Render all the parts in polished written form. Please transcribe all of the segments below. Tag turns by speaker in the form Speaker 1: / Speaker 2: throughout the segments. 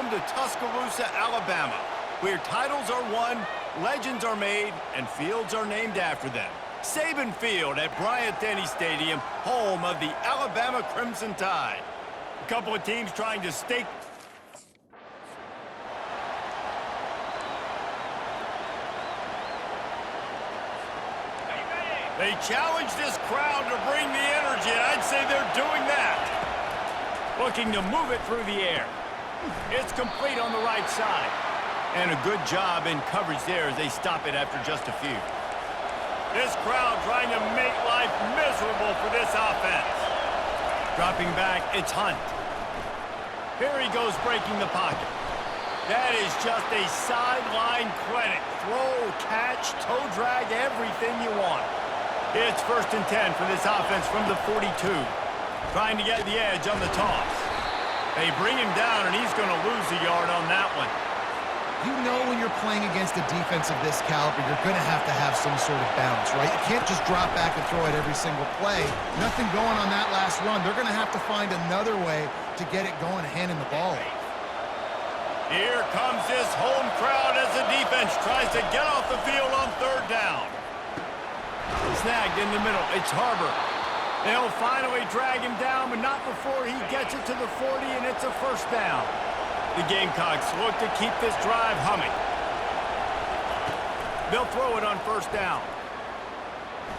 Speaker 1: Welcome to Tuscaloosa, Alabama, where titles are won, legends are made, and fields are named after them. Saban Field at Bryant-Denny Stadium, home of the Alabama Crimson Tide. A couple of teams trying to stake... They challenge this crowd to bring the energy, and I'd say they're doing that. Looking to move it through the air. It's complete on the right side. And a good job in coverage there as they stop it after just a few. This crowd trying to make life miserable for this offense. Dropping back, it's Hunt. Here he goes breaking the pocket. That is just a sideline credit. Throw, catch, toe drag, everything you want. It's 1st and 10 for this offense from the 42. Trying to get the edge on the toss. They bring him down, and he's going to lose a yard on that one.
Speaker 2: You know when you're playing against a defense of this caliber, you're going to have some sort of balance, right? You can't just drop back and throw it every single play. Nothing going on that last run. They're going to have to find another way to get it going and handing the ball.
Speaker 1: Here comes this home crowd as the defense tries to get off the field on 3rd down. Snagged in the middle. It's Harbor. They'll finally drag him down, but not before he gets it to the 40, and it's a 1st down. The Gamecocks look to keep this drive humming. They'll throw it on 1st down.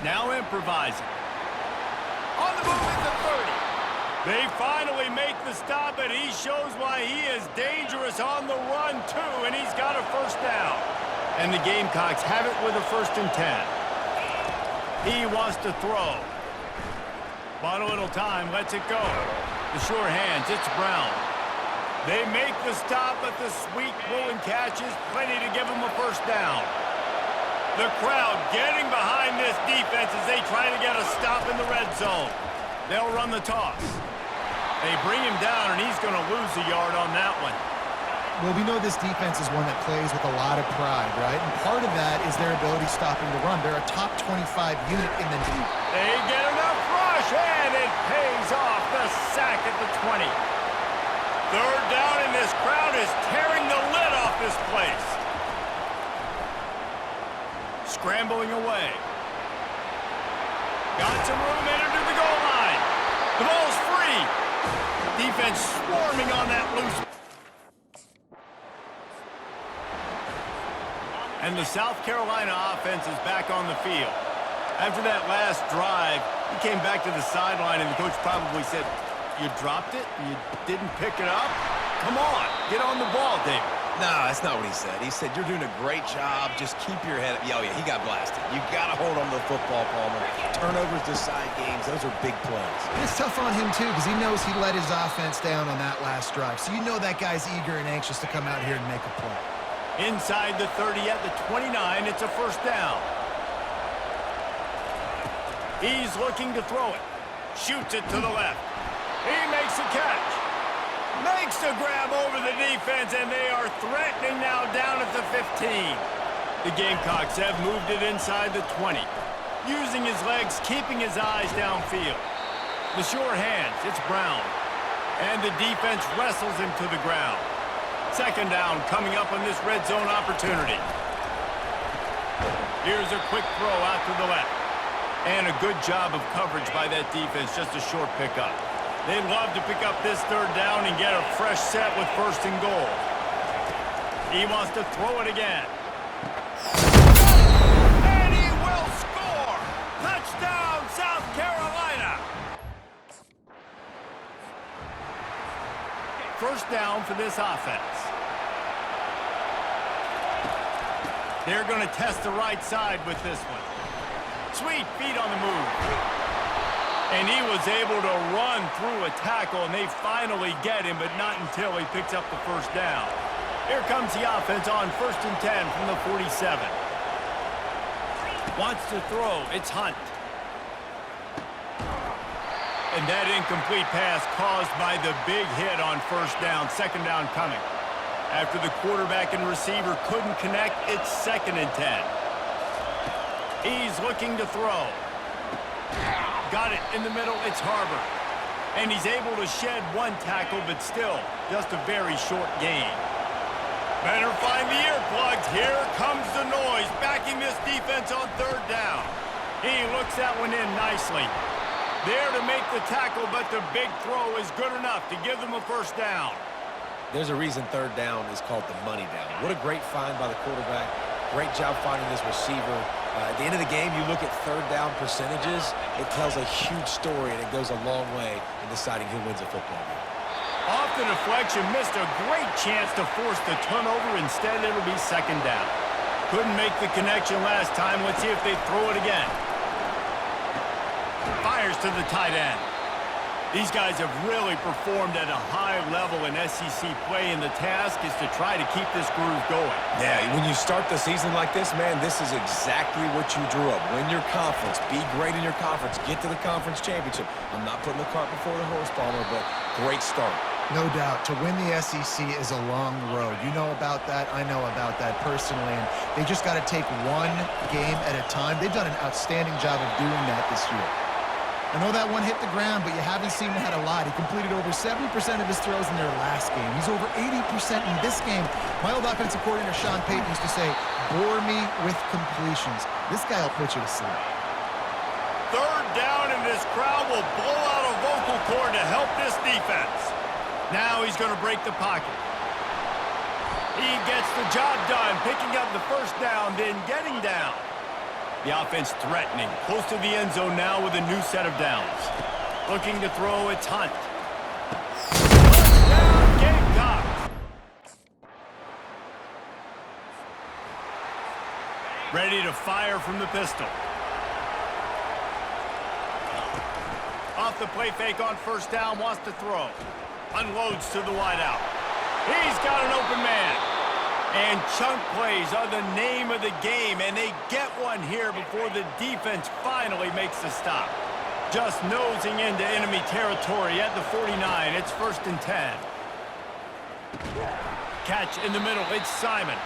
Speaker 1: Now improvising. On the move at the 30. They finally make the stop, and he shows why he is dangerous on the run, too, and he's got a 1st down. And the Gamecocks have it with a 1st and 10. He wants to throw. Bought a little time, lets it go. The sure hands, it's Brown. They make the stop, but the sweet throw and catch is plenty to give them a 1st down. The crowd getting behind this defense as they try to get a stop in the red zone. They'll run the toss. They bring him down, and he's going to lose a yard on that one.
Speaker 2: Well, we know this defense is one that plays with a lot of pride, right? And part of that is their ability stopping the run. They're a top 25 unit in the league.
Speaker 1: They get enough rush, and it pays off. The sack at the 20. 3rd down, and this crowd is tearing the lid off this place. Scrambling away. Got some room, entered to the goal line. The ball's free. Defense swarming on that loose. And the South Carolina offense is back on the field. After that last drive, he came back to the sideline, and the coach probably said, "You dropped it? You didn't pick it up? Come on, get on the ball, David."
Speaker 3: No, that's not what he said. He said, "You're doing a great job. Just keep your head up." Oh, yeah, he got blasted. You got to hold on to the football, Palmer. Turnovers decide games. Those are big plays.
Speaker 2: And it's tough on him, too, because he knows he let his offense down on that last drive. So you know that guy's eager and anxious to come out here and make a play.
Speaker 1: Inside the 30 at the 29, it's a 1st down. He's looking to throw it. Shoots it to the left. He makes a catch. Makes the grab over the defense, and they are threatening now down at the 15. The Gamecocks have moved it inside the 20. Using his legs, keeping his eyes downfield. The sure hands, it's Brown. And the defense wrestles him to the ground. 2nd down coming up on this red zone opportunity. Here's a quick throw out to the left. And a good job of coverage by that defense, just a short pickup. They'd love to pick up this 3rd down and get a fresh set with 1st and goal. He wants to throw it again. And he will score! Touchdown, South Carolina! 1st down for this offense. They're going to test the right side with this one. Sweet feet on the move. And he was able to run through a tackle, and they finally get him, but not until he picks up the 1st down. Here comes the offense on 1st and 10 from the 47. Wants to throw. It's Hunt. And that incomplete pass caused by the big hit on 1st down. 2nd down coming. After the quarterback and receiver couldn't connect, it's 2nd and 10. He's looking to throw. Got it in the middle. It's Harbor. And he's able to shed one tackle, but still, just a very short gain. Better find the earplugs. Here comes the noise, backing this defense on third down. He looks that one in nicely. There to make the tackle, but the big throw is good enough to give them a first down.
Speaker 3: There's a reason third down is called the money down. What a great find by the quarterback. Great job finding his receiver. At the end of the game, you look at third down percentages. It tells a huge story, and it goes a long way in deciding who wins a football game.
Speaker 1: Off the deflection, missed a great chance to force the turnover. Instead, it'll be second down. Couldn't make the connection last time. Let's see if they throw it again. Fires to the tight end. These guys have really performed at a high level in SEC play, and the task is to try to keep this groove going.
Speaker 3: Yeah, when you start the season like this, man, this is exactly what you drew up. Win your conference. Be great in your conference. Get to the conference championship. I'm not putting the cart before the horse, Palmer, but great start.
Speaker 2: No doubt. To win the SEC is a long road. You know about that. I know about that personally. And they just got to take one game at a time. They've done an outstanding job of doing that this year. I know that one hit the ground, but you haven't seen him had a lot. He completed over 70% of his throws in their last game. He's over 80% in this game. My old offensive coordinator, Sean Payton, used to say, bore me with completions. This guy will put you to sleep.
Speaker 1: Third down, and this crowd will blow out a vocal cord to help this defense. Now he's going to break the pocket. He gets the job done, picking up the first down, then getting down. The offense threatening, close to the end zone now with a new set of downs. Looking to throw, it's Hunt. Touchdown, Gamecocks. Ready to fire from the pistol. Off the play fake on first down, wants to throw. Unloads to the wideout. He's got an open man. And chunk plays are the name of the game, and they get one here before the defense finally makes the stop. Just nosing into enemy territory at the 49. It's 1st and 10. Catch in the middle. It's Simon.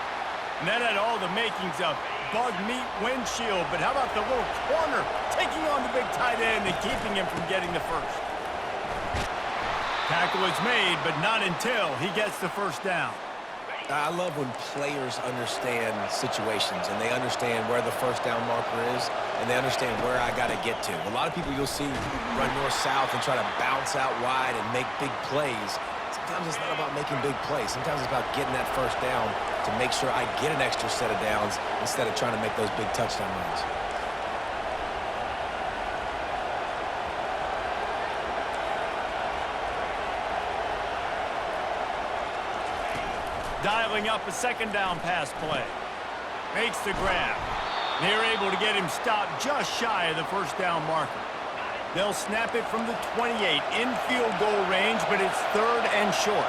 Speaker 1: And that had all the makings of bug meat windshield. But how about the little corner taking on the big tight end and keeping him from getting the first? Tackle is made, but not until he gets the first down.
Speaker 3: I love when players understand situations and they understand where the first down marker is and they understand where I got to get to. A lot of people you'll see run north-south and try to bounce out wide and make big plays. Sometimes it's not about making big plays. Sometimes it's about getting that first down to make sure I get an extra set of downs instead of trying to make those big touchdown runs.
Speaker 1: Dialing up a second down pass play. Makes the grab. They're able to get him stopped just shy of the first down marker. They'll snap it from the 28 in field goal range, but it's 3rd and short.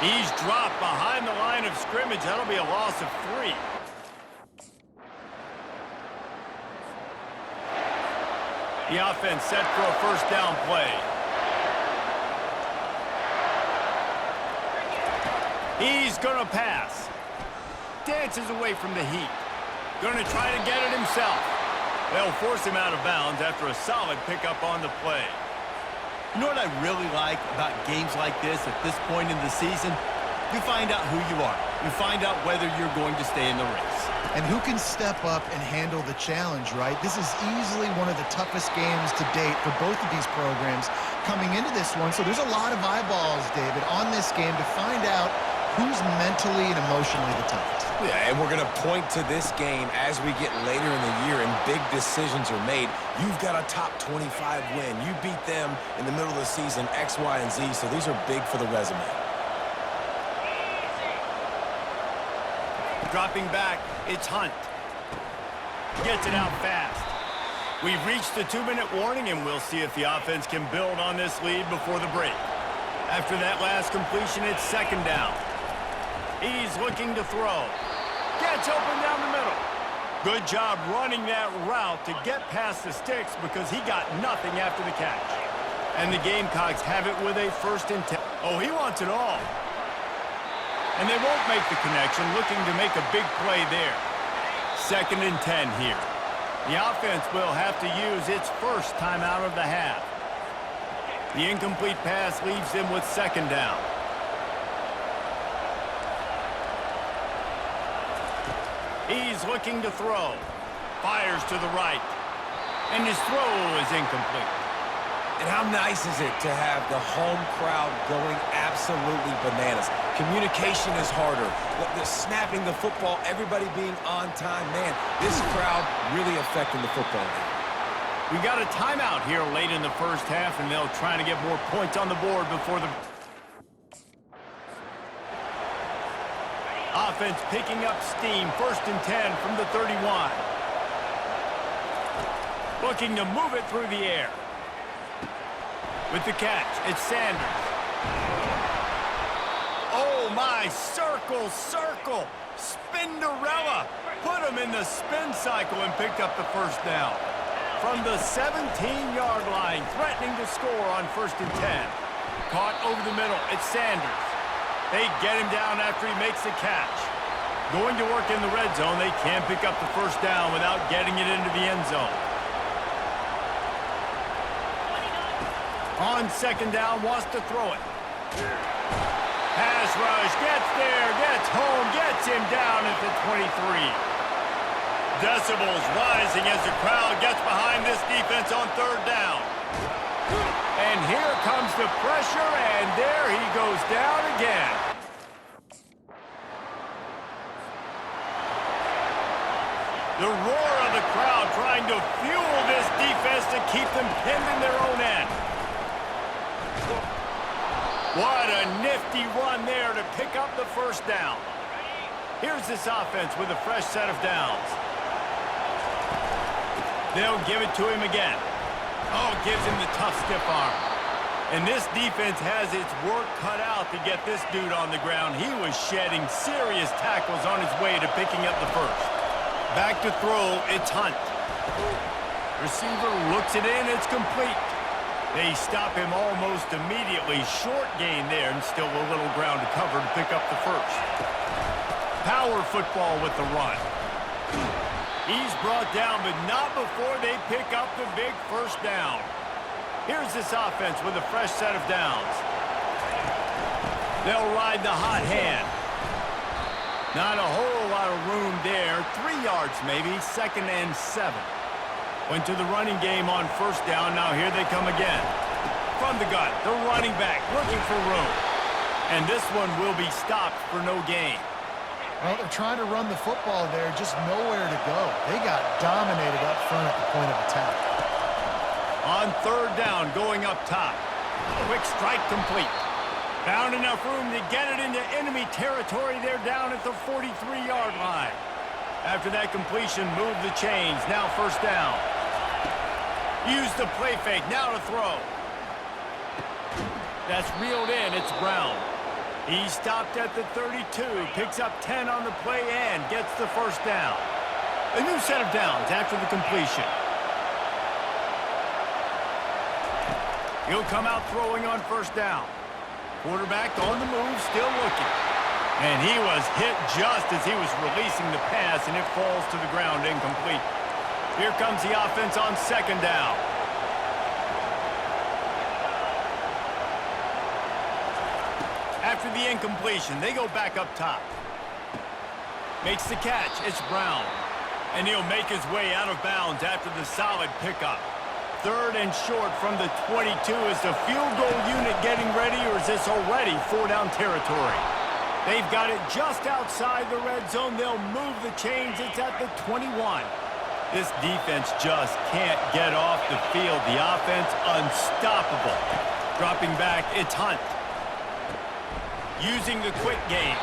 Speaker 1: He's dropped behind the line of scrimmage. That'll be a loss of 3. The offense set for a first down play. He's going to pass. Dances away from the heat. Going to try to get it himself. They'll force him out of bounds after a solid pickup on the play.
Speaker 4: You know what I really like about games like this at this point in the season? You find out who you are. You find out whether you're going to stay in the race.
Speaker 2: And who can step up and handle the challenge, right? This is easily one of the toughest games to date for both of these programs coming into this one. So there's a lot of eyeballs, David, on this game to find out who's mentally and emotionally the toughest.
Speaker 3: Yeah, and we're going to point to this game as we get later in the year and big decisions are made. You've got a top 25 win. You beat them in the middle of the season, X, Y, and Z, so these are big for the resume.
Speaker 1: Dropping back, it's Hunt. Gets it out fast. We've reached the 2-minute warning, and we'll see if the offense can build on this lead before the break. After that last completion, it's 2nd down. He's looking to throw. Gets open down the middle. Good job running that route to get past the sticks because he got nothing after the catch. And the Gamecocks have it with a 1st and 10. Oh, he wants it all. And they won't make the connection, looking to make a big play there. 2nd and 10 here. The offense will have to use its first timeout of the half. The incomplete pass leaves them with 2nd down. He's looking to throw. Fires to the right. And his throw is incomplete.
Speaker 3: And how nice is it to have the home crowd going absolutely bananas? Communication is harder. The snapping the football, everybody being on time. Man, this crowd really affecting the football game.
Speaker 1: We got a timeout here late in the first half, and they'll try to get more points on the board before the... Offense picking up steam. 1st and 10 from the 31. Looking to move it through the air. With the catch, it's Sanders. Oh, my, circle. Spinderella. Put him in the spin cycle and picked up the 1st down. From the 17-yard line, threatening to score on 1st and 10. Caught over the middle, it's Sanders. They get him down after he makes the catch. Going to work in the red zone, they can't pick up the 1st down without getting it into the end zone. On 2nd down, wants to throw it. Pass rush, gets there, gets home, gets him down at the 23. Decibels rising as the crowd gets behind this defense on 3rd down. And here comes the pressure, and there he goes down again. The roar of the crowd trying to fuel this defense to keep them pinned in their own end. What a nifty run there to pick up the 1st down. Here's this offense with a fresh set of downs. They'll give it to him again. Oh, gives him the tough stiff arm. And this defense has its work cut out to get this dude on the ground. He was shedding serious tackles on his way to picking up the 1st. Back to throw, it's Hunt. Receiver looks it in, it's complete. They stop him almost immediately. Short gain there, and still a little ground to cover to pick up the 1st. Power football with the run. He's brought down, but not before they pick up the big 1st down. Here's this offense with a fresh set of downs. They'll ride the hot hand. Not a whole lot of room there. 3 yards maybe, 2nd and 7. Went to the running game on 1st down. Now here they come again. From the gun, the running back looking for room. And this one will be stopped for no gain.
Speaker 2: Well, they're trying to run the football there, just nowhere to go. They got dominated up front at the point of attack.
Speaker 1: On 3rd down, going up top. Quick strike complete. Found enough room to get it into enemy territory. They're down at the 43-yard line. After that completion, move the chains. Now 1st down. Use the play fake. Now to throw. That's reeled in. It's Brown. He stopped at the 32. Picks up 10 on the play and gets the 1st down. A new set of downs after the completion. He'll come out throwing on 1st down. Quarterback on the move, still looking. And he was hit just as he was releasing the pass, and it falls to the ground incomplete. Here comes the offense on 2nd down. After the incompletion, they go back up top. Makes the catch. It's Brown. And he'll make his way out of bounds after the solid pickup. 3rd and short from the 22. Is the field goal unit getting ready, or is this already 4-down territory? They've got it just outside the red zone. They'll move the chains. It's at the 21. This defense just can't get off the field. The offense unstoppable. Dropping back, it's Hunt. Using the quick game.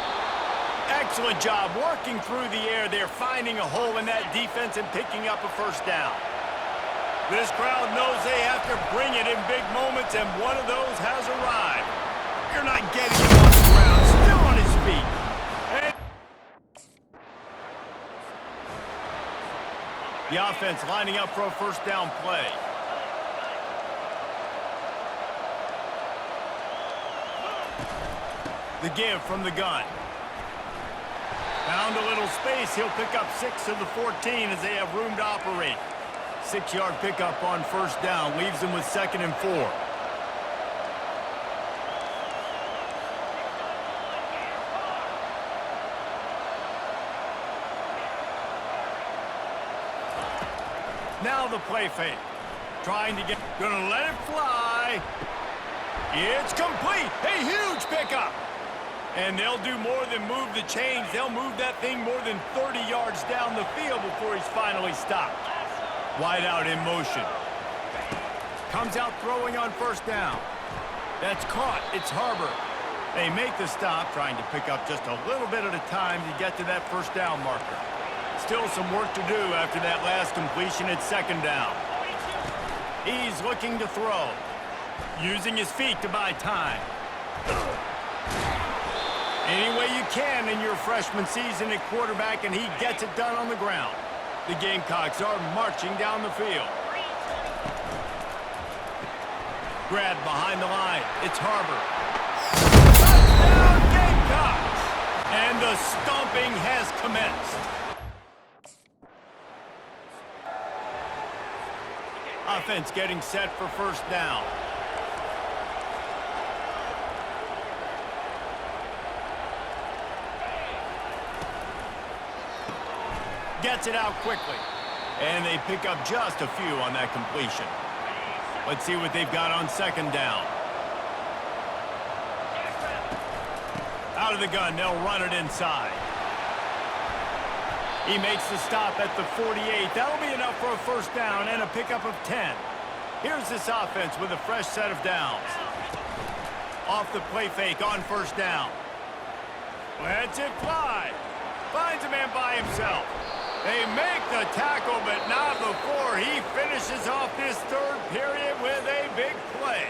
Speaker 1: Excellent job working through the air. They're finding a hole in that defense and picking up a 1st down. This crowd knows they have to bring it in big moments, and one of those has arrived. You're not getting him on the ground. Still on his feet. And the offense lining up for a 1st down play. The give from the gun. Found a little space. He'll pick up 6 of the 14 as they have room to operate. 6-yard pickup on first down. Leaves them with 2nd and 4. Now the play fake. Trying to get... Gonna let it fly. It's complete. A huge pickup. And they'll do more than move the chains. They'll move that thing more than 30 yards down the field before he's finally stopped. Wide out in motion. Comes out throwing on first down. That's caught. It's Harbor. They make the stop, trying to pick up just a little bit at a time to get to that first down marker. Still some work to do after that last completion at 2nd down. He's looking to throw. Using his feet to buy time. Any way you can in your freshman season at quarterback, and he gets it done on the ground. The Gamecocks are marching down the field. Grab behind the line. It's Harbor. Touchdown Gamecocks! And the stomping has commenced. Offense getting set for first down. Gets it out quickly. And they pick up just a few on that completion. Let's see what they've got on 2nd down. Out of the gun, they'll run it inside. He makes the stop at the 48. That'll be enough for a first down and a pickup of 10. Here's this offense with a fresh set of downs. Off the play fake on first down. Lets it fly. Finds a man by himself. They make the tackle, but not before he finishes off this 3rd period with a big play.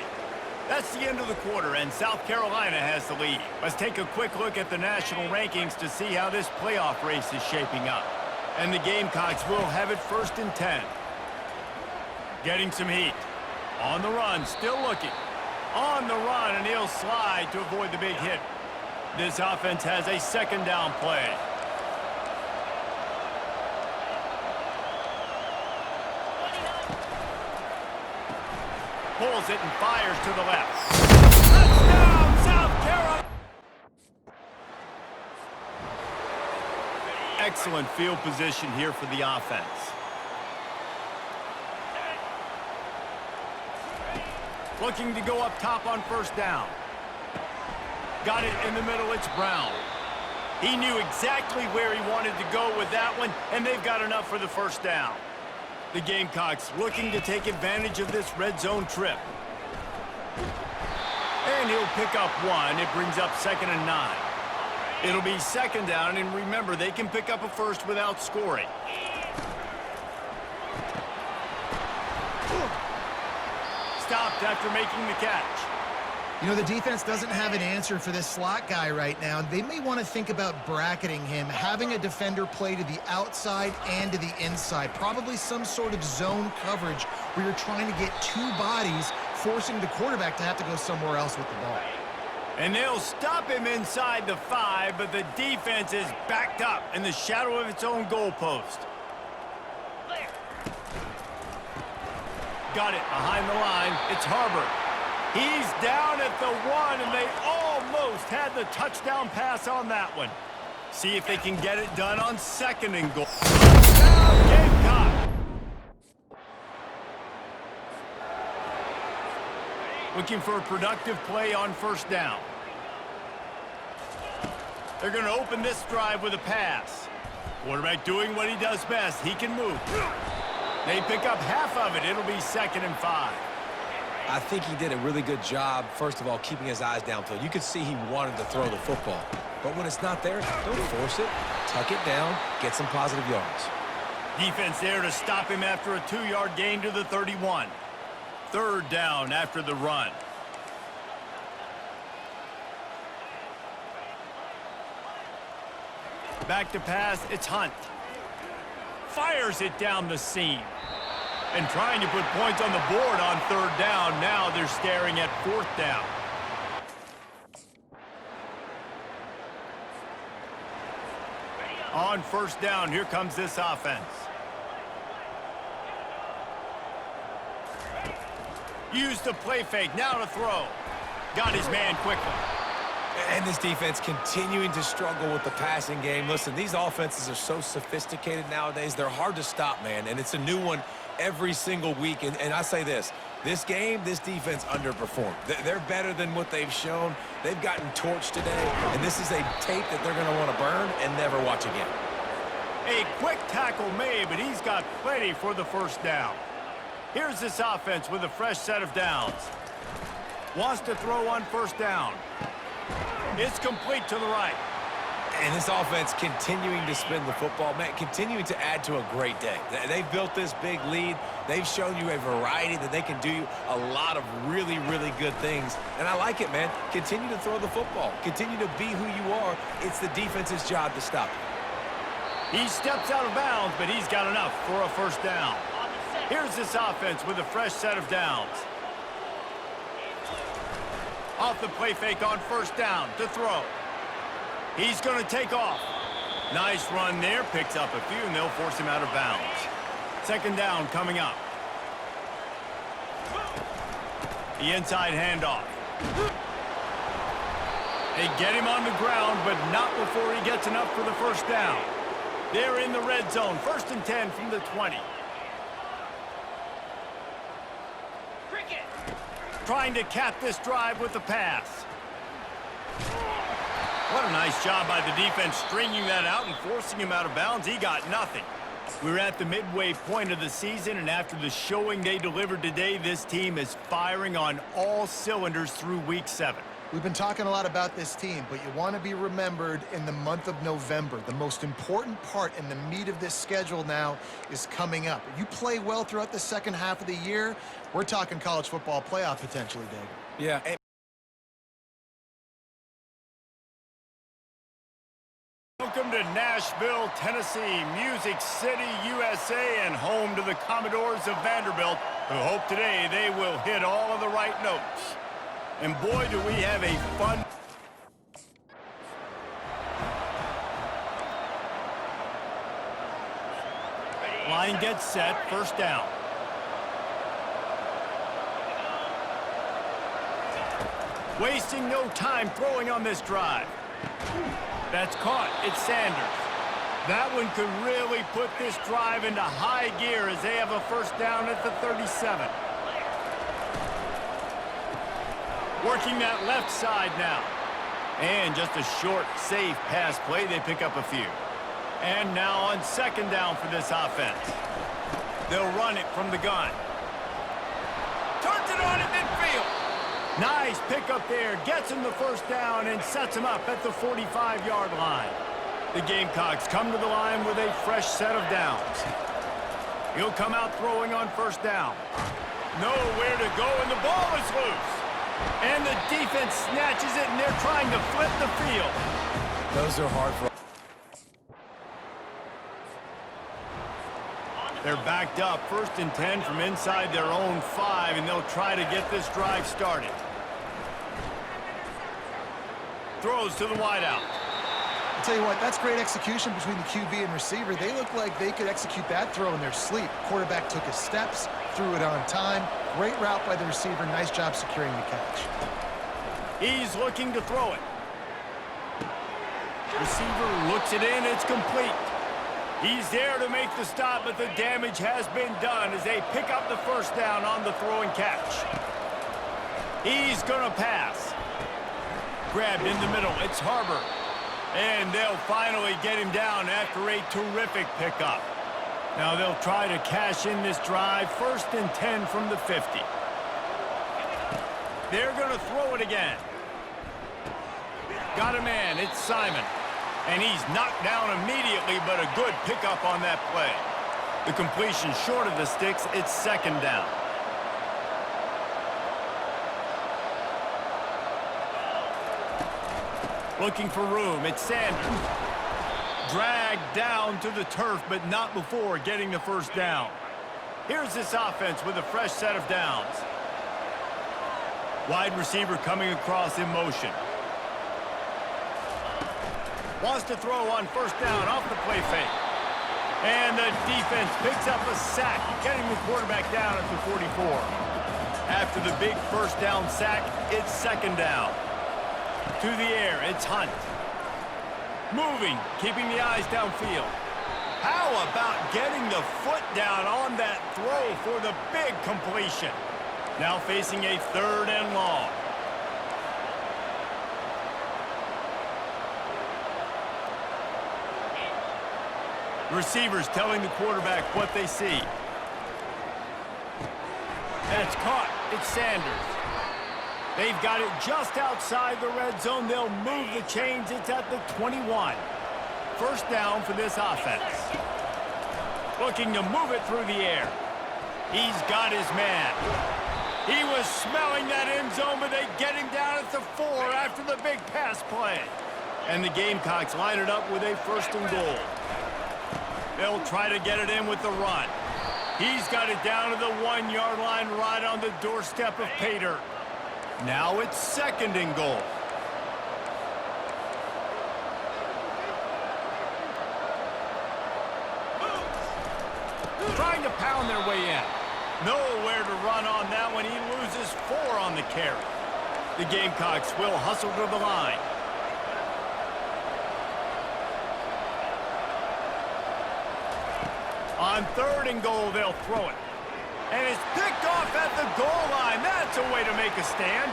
Speaker 1: That's the end of the quarter, and South Carolina has the lead. Let's take a quick look at the national rankings to see how this playoff race is shaping up. And the Gamecocks will have it 1st and 10. Getting some heat. On the run, still looking. On the run, and he'll slide to avoid the big hit. This offense has a 2nd down play. Pulls it and fires to the left. Touchdown, South Carolina! Excellent field position here for the offense. Looking to go up top on first down. Got it in the middle, it's Brown. He knew exactly where he wanted to go with that one, and they've got enough for the first down. The Gamecocks looking to take advantage of this red zone trip. And he'll pick up 1. It brings up 2nd and 9. It'll be 2nd down, and remember, they can pick up a first without scoring. Stopped after making the catch.
Speaker 2: You know, the defense doesn't have an answer for this slot guy right now. They may want to think about bracketing him, having a defender play to the outside and to the inside. Probably some sort of zone coverage where you're trying to get 2 bodies, forcing the quarterback to have to go somewhere else with the ball.
Speaker 1: And they'll stop him inside the 5, but the defense is backed up in the shadow of its own goalpost. Got it behind the line. It's Harbor. He's down at the 1, and they almost had the touchdown pass on that one. See if they can get it done on 2nd and goal. Touchdown, Gamecock! Looking for a productive play on first down. They're going to open this drive with a pass. Quarterback doing what he does best. He can move. They pick up half of it. It'll be 2nd and 5.
Speaker 3: I think he did a really good job, first of all, keeping his eyes downfield. You could see he wanted to throw the football. But when it's not there, don't force it. Tuck it down, get some positive yards.
Speaker 1: Defense there to stop him after a 2-yard gain to the 31. 3rd down after the run. Back to pass, it's Hunt. Fires it down the seam. And trying to put points on the board on 3rd down. Now they're staring at 4th down. On first down, here comes this offense. Use the play fake, now to throw. Got his man quickly.
Speaker 3: And this defense continuing to struggle with the passing game. Listen, these offenses are so sophisticated nowadays. They're hard to stop, man, and it's a new one every single week. And I say this game, this defense underperformed. They're better than what they've shown. They've gotten torched today, and this is a tape that they're going to want to burn and never watch again.
Speaker 1: A quick tackle made, but he's got plenty for the first down. Here's this offense with a fresh set of downs. Wants to throw on first down. It's complete to the right.
Speaker 3: And this offense continuing to spin the football, man, continuing to add to a great day. They've built this big lead. They've shown you a variety that they can do a lot of really, really good things. And I like it, man. Continue to throw the football. Continue to be who you are. It's the defense's job to stop it.
Speaker 1: He steps out of bounds, but he's got enough for a first down. Here's this offense with a fresh set of downs. Off the play fake on first down to throw. He's going to take off. Nice run there. Picks up a few, and they'll force him out of bounds. Second down coming up. The inside handoff. They get him on the ground, but not before he gets enough for the first down. They're in the red zone. First and 10 from the 20. Trying to cap this drive with the pass. What a nice job by the defense stringing that out and forcing him out of bounds. He got nothing. We're at the midway point of the season, and after the showing they delivered today, this team is firing on all cylinders through Week 7.
Speaker 2: We've been talking a lot about this team, but you want to be remembered in the month of November. The most important part and the meat of this schedule now is coming up. If you play well throughout the second half of the year, we're talking college football playoff potentially, Dave.
Speaker 3: Yeah.
Speaker 1: Welcome to Nashville, Tennessee, Music City, USA, and home to the Commodores of Vanderbilt, who hope today they will hit all of the right notes. And boy, do we have a fun... Line gets set, first down. Wasting no time throwing on this drive. That's caught. It's Sanders. That one could really put this drive into high gear as they have a first down at the 37. Working that left side now. And just a short, safe pass play. They pick up a few. And now on second down for this offense. They'll run it from the gun. Turns it on at midfield. Nice pickup there. Gets him the first down and sets him up at the 45-yard line. The Gamecocks come to the line with a fresh set of downs. He'll come out throwing on first down. Nowhere to go, and the ball is loose. And the defense snatches it, and they're trying to flip the field.
Speaker 3: Those are hard for...
Speaker 1: They're backed up, first and 10 from inside their own 5, and they'll try to get this drive started. Throws to the wideout.
Speaker 2: I'll tell you what, that's great execution between the QB and receiver. They look like they could execute that throw in their sleep. Quarterback took his steps, threw it on time. Great route by the receiver. Nice job securing the catch.
Speaker 1: He's looking to throw it. Receiver looks it in. It's complete. He's there to make the stop, but the damage has been done as they pick up the first down on the throw and catch. He's going to pass. Grabbed in the middle. It's Harbor. And they'll finally get him down after a terrific pickup. Now they'll try to cash in this drive. First and 10 from the 50. They're going to throw it again. Got a man. It's Simon. And he's knocked down immediately, but a good pickup on that play. The completion short of the sticks. It's second down. Looking for room. It's Sanders. Dragged down to the turf, but not before getting the first down. Here's this offense with a fresh set of downs. Wide receiver coming across in motion. Wants to throw on first down off the play fake. And the defense picks up a sack, getting the quarterback down at the 44. After the big first down sack, it's second down. To the air, it's Hunt. Moving, keeping the eyes downfield. How about getting the foot down on that throw for the big completion? Now facing a 3rd and long. Receivers telling the quarterback what they see. And it's caught. It's Sanders. They've got it just outside the red zone. They'll move the chains. It's at the 21. First down for this offense. Looking to move it through the air. He's got his man. He was smelling that end zone, but they get him down at the 4 after the big pass play. And the Gamecocks line it up with a 1st and goal. They'll try to get it in with the run. He's got it down to the 1-yard line right on the doorstep of Pater. Now it's 2nd and goal. Trying to pound their way in. Nowhere to run on that one. He loses 4 on the carry. The Gamecocks will hustle to the line. On 3rd and goal, they'll throw it. And it's picked off at the goal line. That's a way to make a stand.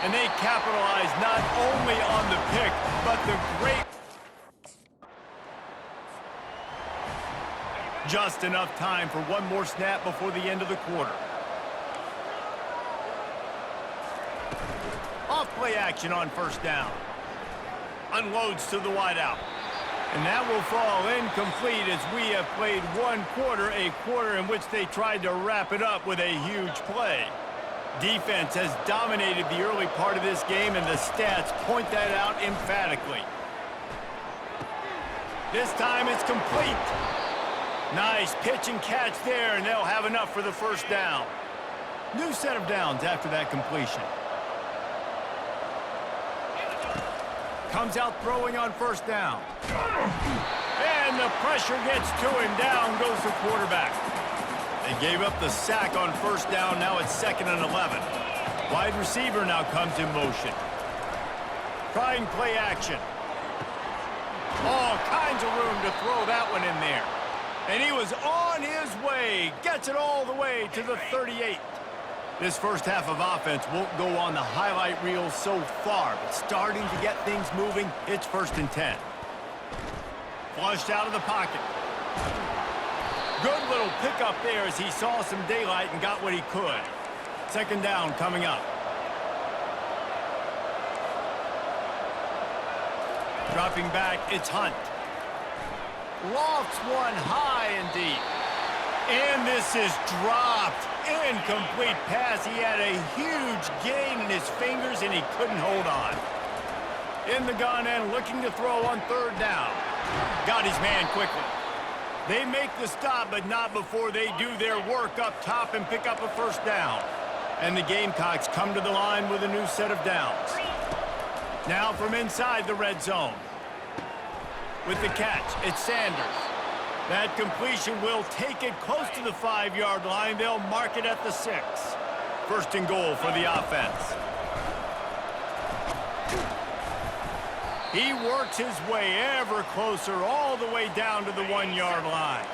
Speaker 1: And they capitalize not only on the pick, but the great... Just enough time for one more snap before the end of the quarter. Off play action on first down. Unloads to the wideout. And that will fall incomplete as we have played one quarter, a quarter in which they tried to wrap it up with a huge play. Defense has dominated the early part of this game, and the stats point that out emphatically. This time it's complete. Nice pitch and catch there, and they'll have enough for the first down. New set of downs after that completion. Comes out throwing on first down. And the pressure gets to him. Down goes the quarterback. They gave up the sack on first down. Now it's 2nd and 11. Wide receiver now comes in motion. Trying play action. All kinds of room to throw that one in there. And he was on his way. Gets it all the way to the 38. This first half of offense won't go on the highlight reel so far, but starting to get things moving, it's 1st and 10. Flushed out of the pocket. Good little pickup there as he saw some daylight and got what he could. 2nd down coming up. Dropping back, it's Hunt. Lofts one high and deep. And this is dropped. Incomplete pass. He had a huge gain in his fingers, and he couldn't hold on. In the gun and looking to throw on 3rd down. Got his man quickly. They make the stop, but not before they do their work up top and pick up a first down. And the Gamecocks come to the line with a new set of downs. Now from inside the red zone. With the catch, it's Sanders. That completion will take it close to the 5-yard line. They'll mark it at the 6. 1st and goal for the offense. He works his way ever closer all the way down to the 1-yard line.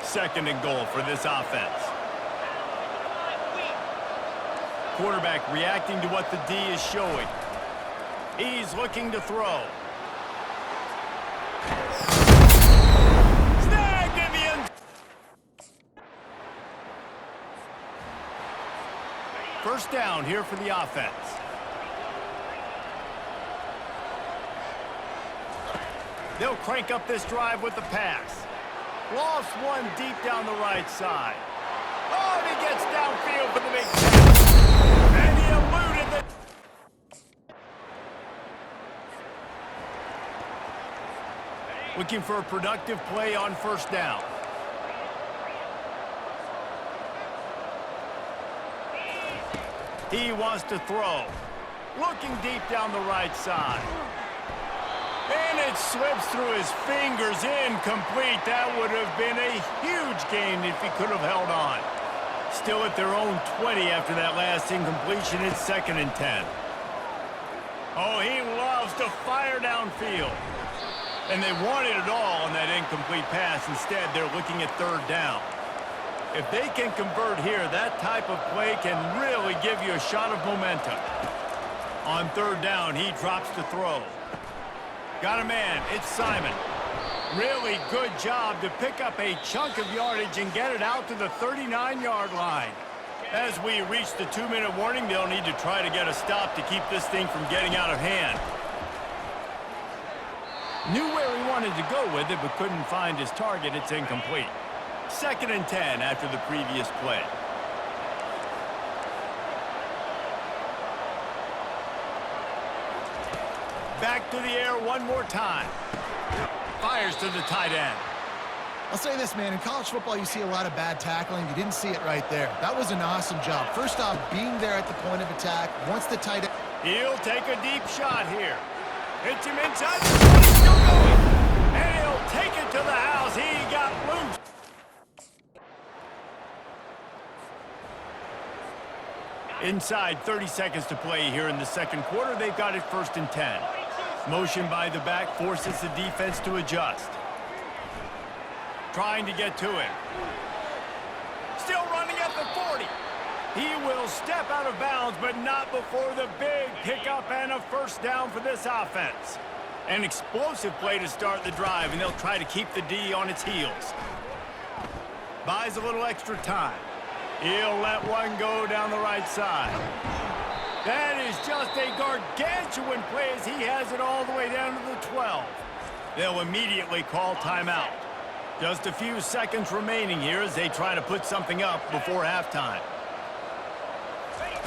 Speaker 1: 2nd and goal for this offense. Quarterback reacting to what the D is showing. He's looking to throw. First down here for the offense. They'll crank up this drive with the pass. Lost one deep down the right side. Oh, and he gets downfield for the big catch. And he eluded the... Looking for a productive play on first down. He wants to throw. Looking deep down the right side. It slips through his fingers, incomplete. That would have been a huge gain if he could have held on. Still at their own 20 after that last incompletion. It's 2nd and 10. Oh, he loves to fire downfield. And they wanted it all on that incomplete pass. Instead, they're looking at 3rd down. If they can convert here, that type of play can really give you a shot of momentum. On 3rd down, he drops to throw. Got a man. It's Simon. Really good job to pick up a chunk of yardage and get it out to the 39-yard line. As we reach the 2-minute warning, they'll need to try to get a stop to keep this thing from getting out of hand. Knew where he wanted to go with it, but couldn't find his target. It's incomplete. 2nd and 10 after the previous play. Back to the air one more time. Fires to the tight end.
Speaker 2: I'll say this, man. In college football, you see a lot of bad tackling. You didn't see it right there. That was an awesome job. First off, being there at the point of attack. Once the tight end...
Speaker 1: He'll take a deep shot here. Hits him inside. He's still going. And he'll take it to the house. He got loose. Inside 30 seconds to play here in the 2nd quarter. They've got it 1st and 10. Motion by the back forces the defense to adjust. Trying to get to him. Still running at the 40. He will step out of bounds, but not before the big pickup and a 1st down for this offense. An explosive play to start the drive, and they'll try to keep the D on its heels. Buys a little extra time. He'll let one go down the right side. That is just a gargantuan play as he has it all the way down to the 12. They'll immediately call timeout. Just a few seconds remaining here as they try to put something up before halftime.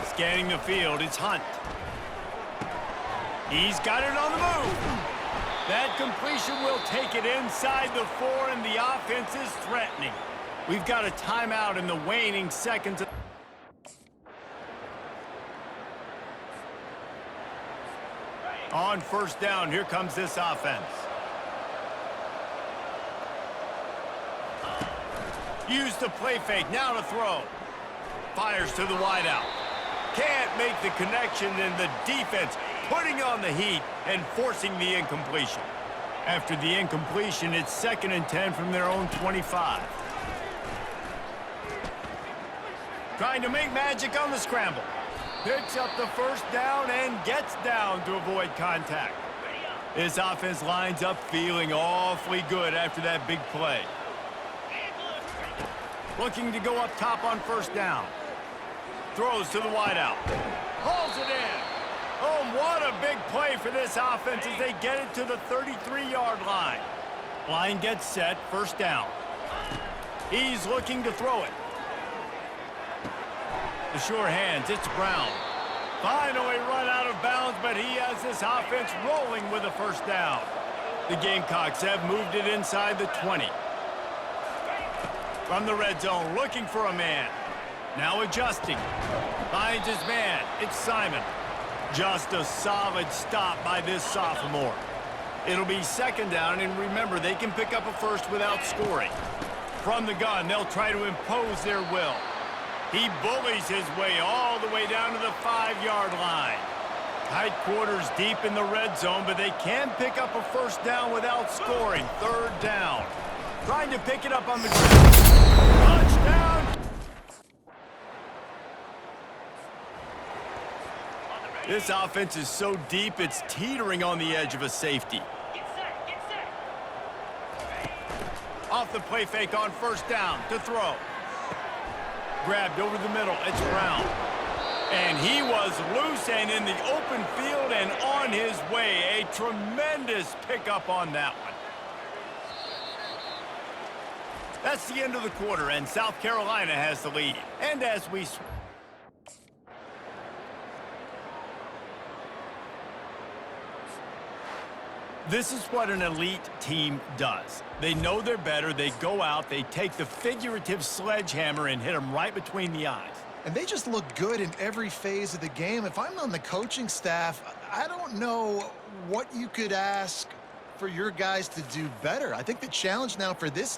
Speaker 1: Scanning the field, it's Hunt. He's got it on the move. That completion will take it inside the 4, and the offense is threatening. We've got a timeout in the waning seconds. On 1st down, here comes this offense. Use the play fake, now to throw. Fires to the wideout. Can't make the connection, and the defense putting on the heat and forcing the incompletion. After the incompletion, it's 2nd and 10 from their own 25. Trying to make magic on the scramble. Picks up the 1st down and gets down to avoid contact. This offense lines up feeling awfully good after that big play. Looking to go up top on 1st down. Throws to the wideout. Hauls it in. Oh, what a big play for this offense as they get it to the 33-yard line. Line gets set, 1st down. He's looking to throw it. The sure hands, it's Brown. Finally run out of bounds, but he has this offense rolling with a 1st down. The Gamecocks have moved it inside the 20. From the red zone, looking for a man. Now adjusting. Finds his man. It's Simon. Just a solid stop by this sophomore. It'll be 2nd down, and remember, they can pick up a 1st without scoring. From the gun, they'll try to impose their will. He bullies his way all the way down to the 5-yard line. Tight quarters deep in the red zone, but they can pick up a 1st down without scoring. 3rd down. Trying to pick it up on the ground. Touchdown! This offense is so deep, it's teetering on the edge of a safety. Off the play fake on 1st down to throw. Grabbed over the middle, it's Brown. And he was loose and in the open field and on his way. A tremendous pickup on that one. That's the end of the quarter, and South Carolina has the lead. And as we... This is what an elite team does. They know they're better, they go out, they take the figurative sledgehammer and hit them right between the eyes.
Speaker 2: And they just look good in every phase of the game. If I'm on the coaching staff, I don't know what you could ask for your guys to do better. I think the challenge now for this